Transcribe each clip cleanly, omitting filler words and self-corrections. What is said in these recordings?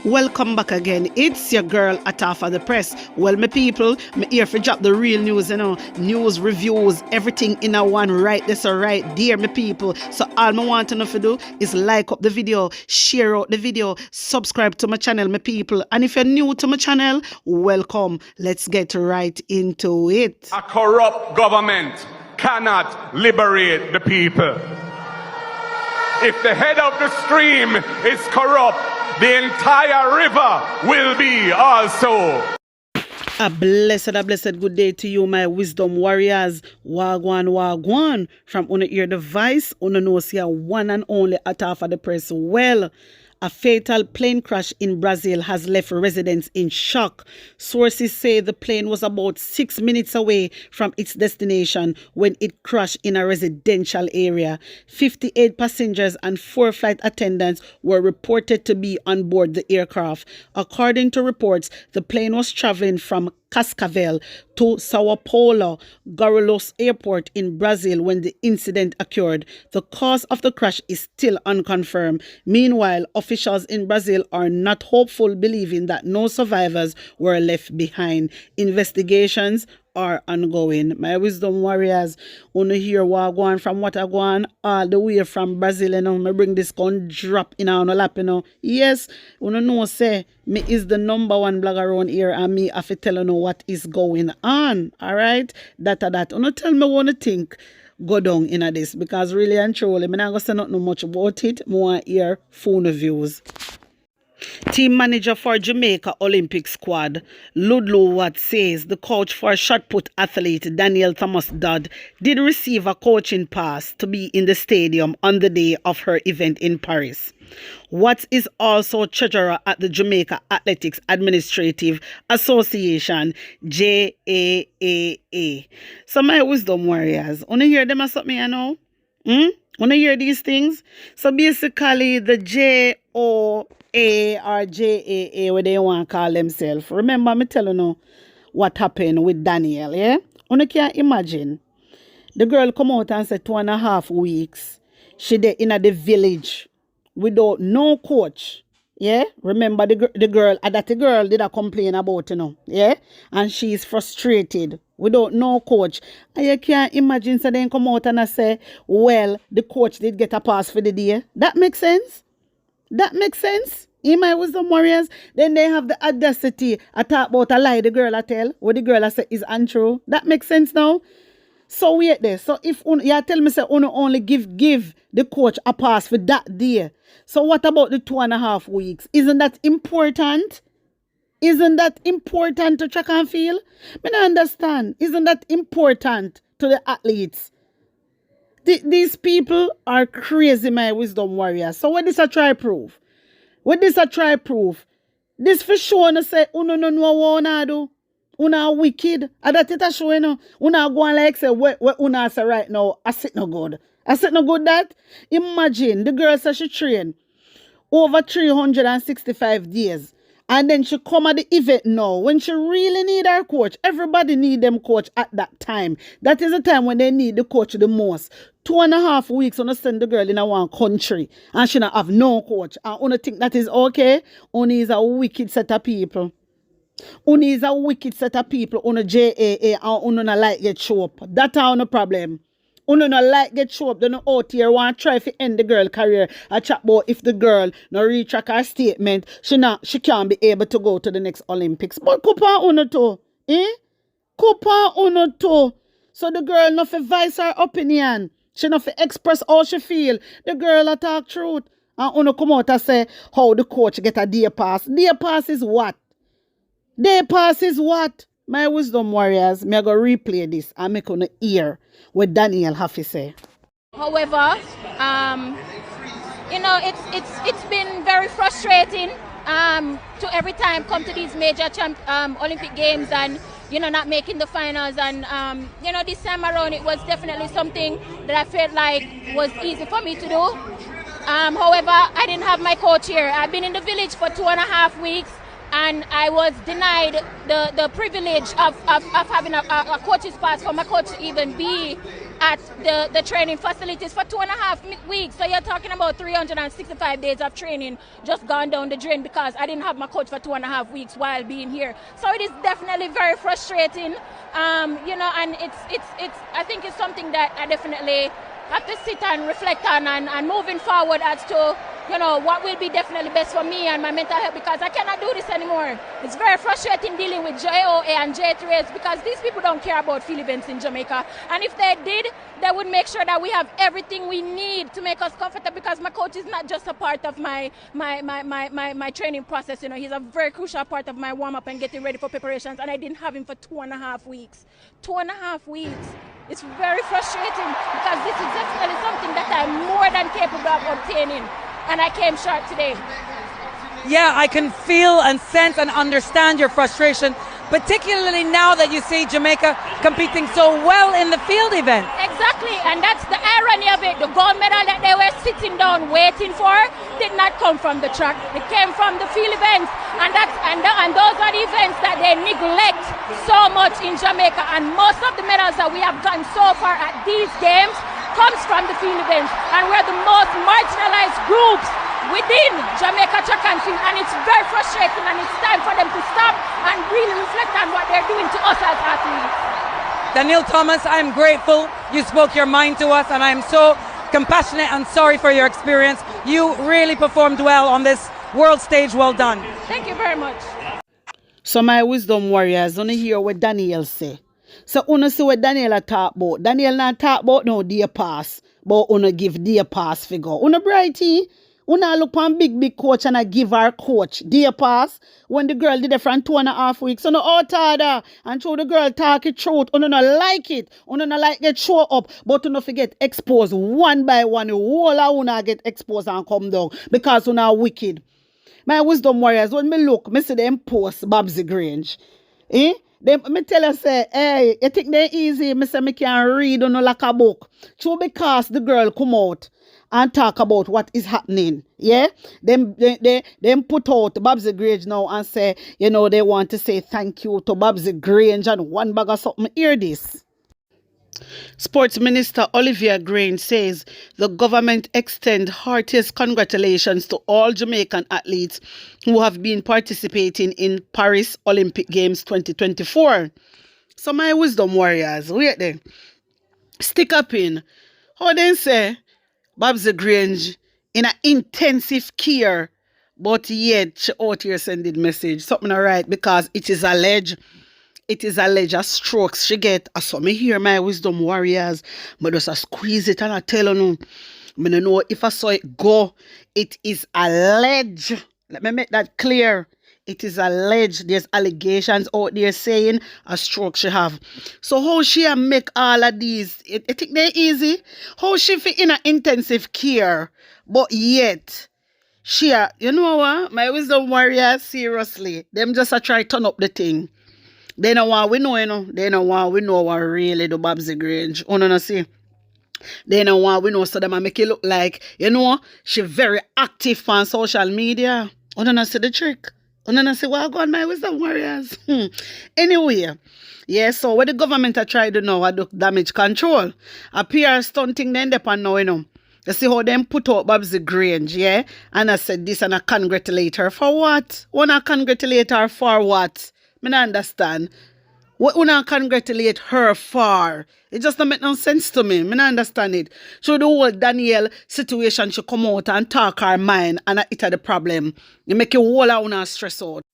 Welcome back again. It's your girl at Haffi the Press. Well, my people, me here for drop the real news, news, reviews, everything in a one right this or right there, my people. So all I want to know to do is like up the video, share out the video, subscribe to my channel, my people. And if you're new to my channel, welcome. Let's get right into it. A corrupt government cannot liberate the people. If the head of the stream is corrupt, the entire river will be also. A blessed good day to you, my wisdom warriors. Wagwan. From una ear device, una know see a one and only at Haffi the Press. Well, a fatal plane crash in Brazil has left residents in shock. Sources say the plane was about 6 minutes away from its destination when it crashed in a residential area. 58 passengers and 4 flight attendants were reported to be on board the aircraft. According to reports, the plane was traveling from Cascavel to Sao Paulo, Guarulhos Airport in Brazil when the incident occurred. The cause of the crash is still unconfirmed. Meanwhile, officials in Brazil are not hopeful, believing that no survivors were left behind. Investigations are ongoing. My wisdom warriors, wanna hear what go on from what I go on all the way from Brazil, me bring this gun drop in our lap, Yes, wanna know say me is the #1 blogger around here and me have to tell you what is going on. Alright? That. Wanna tell me what you think go down in this, because really and truly, I'm not gonna say nothing much about it. I want to hear phone views. Team manager for Jamaica Olympic squad, Ludlow Watt, says the coach for shot put athlete Danielle Thomas-Dodd did receive a coaching pass to be in the stadium on the day of her event in Paris. Watt is also treasurer at the Jamaica Athletics Administrative Association, JAAA. So my wisdom warriors, wanna hear them or something, Wanna hear these things? So basically the JOA or JAA, what they want to call themselves. Remember me telling you what happened with Danielle, yeah? You can imagine. The girl come out and said 2.5 weeks. She there in the village without no coach. Yeah? Remember the girl, that the girl did a complain about, yeah? And she's frustrated without no coach. And you can't imagine, so then come out and I say, well, the coach did get a pass for the day. That makes sense? That makes sense? In my wisdom warriors, then they have the audacity to talk about a lie the girl I tell, what the girl I say is untrue. That makes sense now? So wait there. So if you tell me say only give the coach a pass for that day. So what about the 2.5 weeks? Isn't that important? Isn't that important to track and field? I don't understand. Isn't that important to the athletes? These people are crazy, my wisdom warriors. So what this a try prove? What this a try prove? This for sure no say no what una do. Una wicked. And that it a show una go and like say what una say right now. I sit no good. I sit no good that. Imagine the girl says she train over 365 days. And then she come at the event now. When she really need her coach, everybody need them coach at that time. That is the time when they need the coach the most. 2.5 weeks on send the girl in a one country and she not have no coach. And you think that is okay? Only is a wicked set of people. Only is a wicked set of people on a JAA and you not like get show up. That's our no problem. You not like get show up, they no out here want to try to end the girl career. I chat about if the girl no retrack her statement, she can't be able to go to the next Olympics. But kupa uno to, Kupa uno to. So the girl no fi voice her opinion. She no fi express how she feel. The girl a talk truth. And uno come out and say how the coach get a day pass. Day pass is what? Day pass is what? My wisdom warriors, me go replay this and make on hear what Danielle Haffi say. However, it's been very frustrating to every time come to these major Olympic games and not making the finals, and this time around it was definitely something that I felt like was easy for me to do. However, I didn't have my coach here. I've been in the village for 2.5 weeks. And I was denied the privilege of having a coach's pass for my coach to even be at the training facilities for 2.5 weeks. So you're talking about 365 days of training just gone down the drain because I didn't have my coach for 2.5 weeks while being here. So it is definitely very frustrating, and it's I think it's something that I definitely have to sit and reflect on and moving forward as to what will be definitely best for me and my mental health, because I cannot do this anymore. It's very frustrating dealing with JOA and J3S because these people don't care about field events in Jamaica. And if they did, they would make sure that we have everything we need to make us comfortable, because my coach is not just a part of my training process. He's a very crucial part of my warm-up and getting ready for preparations, and I didn't have him for 2.5 weeks. 2.5 weeks. It's very frustrating because this is definitely something that I'm more than capable of obtaining. And I came short today. Yeah, I can feel and sense and understand your frustration, particularly now that you see Jamaica competing so well in the field event. Exactly, and that's the irony of it. The gold medal that they were sitting down waiting for did not come from the track. It came from the field events, and those are the events that they neglect so much in Jamaica. And most of the medals that we have gotten so far at these games comes from the field events, and we're the most marginalized groups within Jamaica track and field, and it's very frustrating, and it's time for them to stop and really reflect on what they're doing to us as athletes. Danielle Thomas, I'm grateful you spoke your mind to us, and I'm so compassionate and sorry for your experience. You really performed well on this world stage. Well done. Thank you very much. So my wisdom warriors, only hear what Danielle say. So una see what Danielle talk about. Danielle not talk about no day pass, but una give day pass figure. Una brighty. Una look on big coach and I give her coach day pass when the girl did it from 2.5 weeks. Una out harder and show the girl talk it truth. Una not like it. Una not like get show up, but una forget exposed one by one. The whole of una get exposed and come down because una wicked. My wisdom warriors, when me look, me see them post Babsy Grange. Me tell you say, hey, you think they easy? Me say me can read on like a book. True, because the girl come out and talk about what is happening. Yeah? Them put out Babsy Grange now and say, they want to say thank you to Babsy Grange and one bag of something. Hear this. Sports Minister Olivia Grange says the government extends heartiest congratulations to all Jamaican athletes who have been participating in Paris Olympic Games 2024. So my wisdom warriors, wait there. Stick up in. How they say Babsy Grange in an intensive care, but yet she out here sending message. Something alright, because it is alleged a strokes she get. I saw me hear my wisdom warriors, but just I squeeze it and I tell you, I don't know if I saw it go. It is alleged. Let me make that clear. It is alleged. There's allegations out there saying a stroke she have. So how she make all of these? I think they're easy. How she fit in an intensive care, but yet she, you know what? My wisdom warriors, seriously, them just a try turn up the thing. They don't want we know, They don't want we know what really do Babsy Grange. You know see? They don't want we know, so them make it look like, she very active on social media. You don't see the trick. You don't see what going on, my wisdom warriors. Anyway, yeah, so what the government are trying to know, I do damage control. A PR stunting them depend now, You see how them put out Babsy Grange, yeah? And I said this and I congratulate her for what? Wanna congratulate her for what? I don't understand. What we not congratulate her for? It just don't make no sense to me. I don't understand it. So the whole Danielle situation should come out and talk her mind, and it are the problem. You make you whole out and stress out.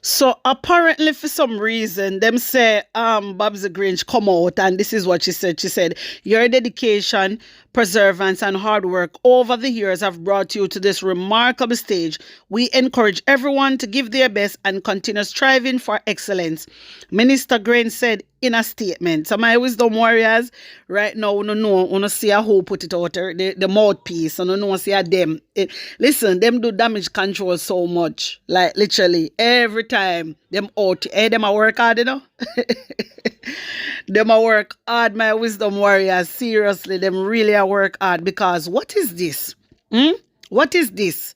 So apparently for some reason, them say Babsy Grange come out and this is what she said. She said, your dedication, perseverance and hard work over the years have brought you to this remarkable stage. We encourage everyone to give their best and continue striving for excellence. Minister Grange said in a statement. So my wisdom warriors, right now, you see who put it out there, the mouthpiece, you see them. Listen, them do damage control so much. Like literally every time them out, them a work hard, them a work hard, my wisdom warriors. Seriously, them really a work hard, because what is this? What is this?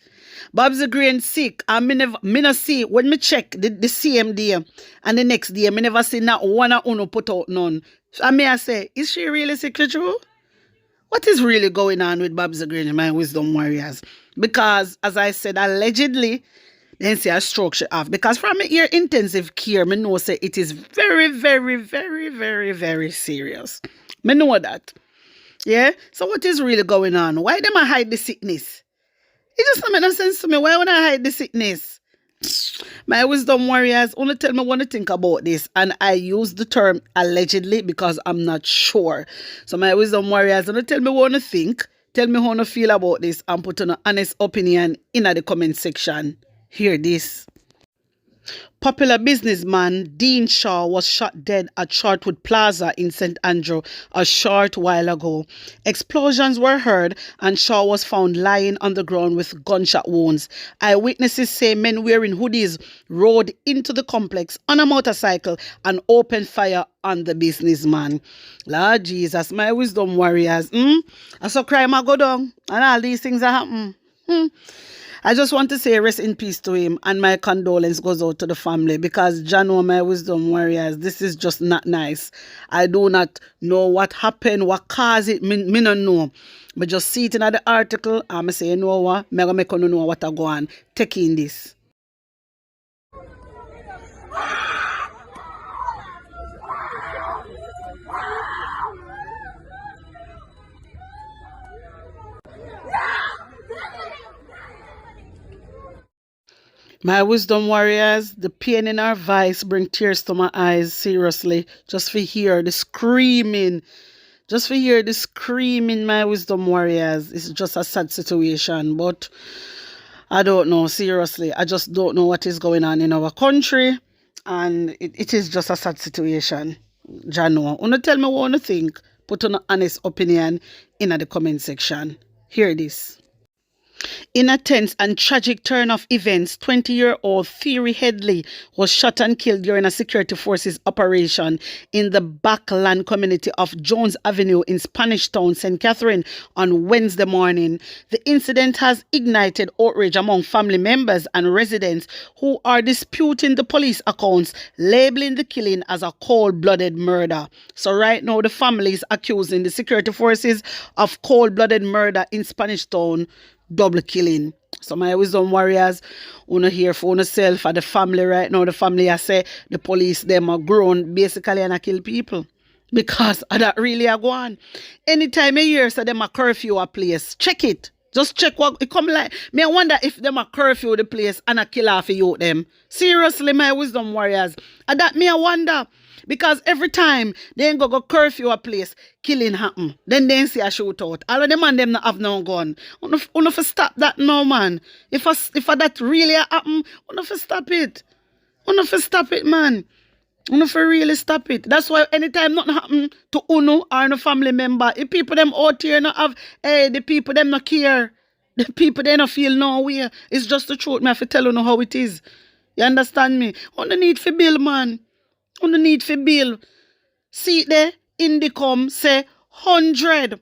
Babsy Grange sick, and me never see, when me check the CMD and the next day, me never see not one of uno put out none And may I say, is she really secret true? What is really going on with Babs the Grange, my wisdom warriors? Because, as I said, allegedly, then say a stroke she have. Because from here intensive care, me know say it is very, very, very, very, very serious. Me know that. Yeah? So what is really going on? Why them I hide the sickness? It just don't make no sense to me. Why would I hide the sickness? My wisdom warriors, only tell me what to think about this. And I use the term allegedly because I'm not sure. So my wisdom warriors, only tell me what to think. Tell me how to feel about this and put an honest opinion in the comment section. Hear this. Popular businessman Dean Shaw was shot dead at Shortwood Plaza in St. Andrew a short while ago. Explosions were heard and Shaw was found lying on the ground with gunshot wounds. Eyewitnesses say men wearing hoodies rode into the complex on a motorcycle and opened fire on the businessman. Lord Jesus, my wisdom warriors. I saw crime a go down and all these things are happen. I just want to say rest in peace to him and my condolence goes out to the family because Jano, my wisdom warriors, this is just not nice. I do not know what happened, what caused it, me don't know. But just see it in the article and I say, you know what, I'm going to make you know what I go on. Take in this. My wisdom warriors, the pain in our voice bring tears to my eyes, seriously. Just for hear the screaming. Just for hear the screaming, my wisdom warriors. It's just a sad situation, but I don't know, seriously. I just don't know what is going on in our country, and it is just a sad situation. Jano, wanna tell me what you think? Put an honest opinion in the comment section. Hear this. In a tense and tragic turn of events, 20-year-old Theory Headley was shot and killed during a security forces operation in the backland community of Jones Avenue in Spanish Town, St. Catherine on Wednesday morning. The incident has ignited outrage among family members and residents who are disputing the police accounts, labeling the killing as a cold-blooded murder. So right now, the family is accusing the security forces of cold-blooded murder in Spanish Town, double killing. So my wisdom warriors, wanna hear for yourself for the family right now. The family I say the police them are grown basically and I kill people. Because that really are going. Anytime a year so them a curfew a place. Check it. Just check what it come like. Me I wonder if them a curfew the place and a kill off you them. Seriously, my wisdom warriors. And that me I wonder. Because every time they go curfew a place, killing happen. Then they see a shootout. All of them and them not have no gun. Uno for stop that now, man. If that really happen, uno for stop it. Uno for stop it, man. Uno for really stop it. That's why anytime nothing happen to uno or no family member, if people them out here not have, the people them not care. The people they not feel no way. It's just the truth. Me have to tell you how it is. You understand me? Uno need for bill, man. On the need for bill. See there, Indicom say 100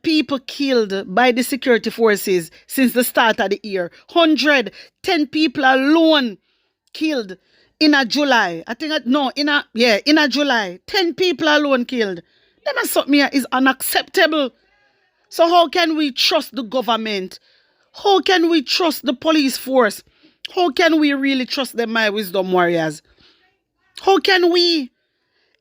people killed by the security forces since the start of the year. 10 people alone killed in a July. In a July. 10 people alone killed. Then that's something here is unacceptable. So how can we trust the government? How can we trust the police force? How can we really trust them, my wisdom warriors? How can we?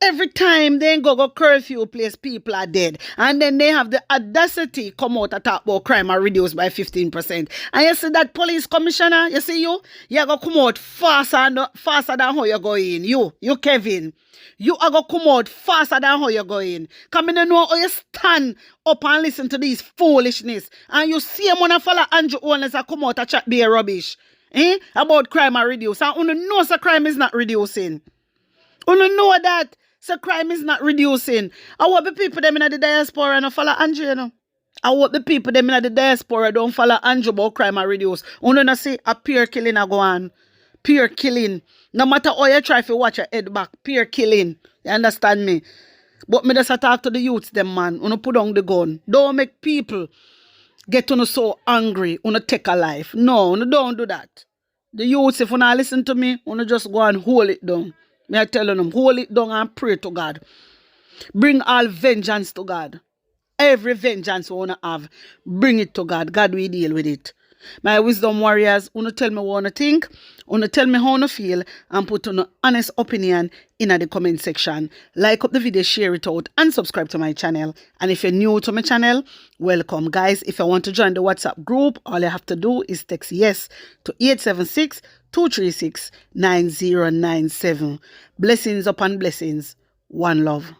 Every time they go curfew place, people are dead. And then they have the audacity come out and talk about crime are reduced by 15%. And you see that police commissioner, you see you go come out faster than how you go in. You Kevin. You are going to come out faster than how you go in. Come in and know how you stand up and listen to these foolishness. And you see him when I follow Andrew Owens and come out and chat be rubbish. About crime are reduced. And you know so crime is not reducing. You know that so crime is not reducing. I want the people them in the diaspora and follow Andrew, you know. I want the people them in the diaspora don't follow Andrew about crime are reduced. You know say a pure killing a go on. Pure killing. No matter how you try to watch your head back. Pure killing. You understand me? But me just talk to the youths them, man. You put down the gun. Don't make people get so angry. You take a life. No, you don't do that. The youths, if you not listen to me, you just go and hold it down. Me I tell them, hold it down and pray to God. Bring all vengeance to God. Every vengeance we wanna have, bring it to God. God will deal with it. My wisdom warriors, wanna tell me what wanna think, wanna tell me how wanna feel, and put an honest opinion in the comment section. Like up the video, share it out, and subscribe to my channel. And if you're new to my channel, welcome, guys. If you want to join the WhatsApp group, all you have to do is text yes to 876-236-9097. Blessings upon blessings. One love.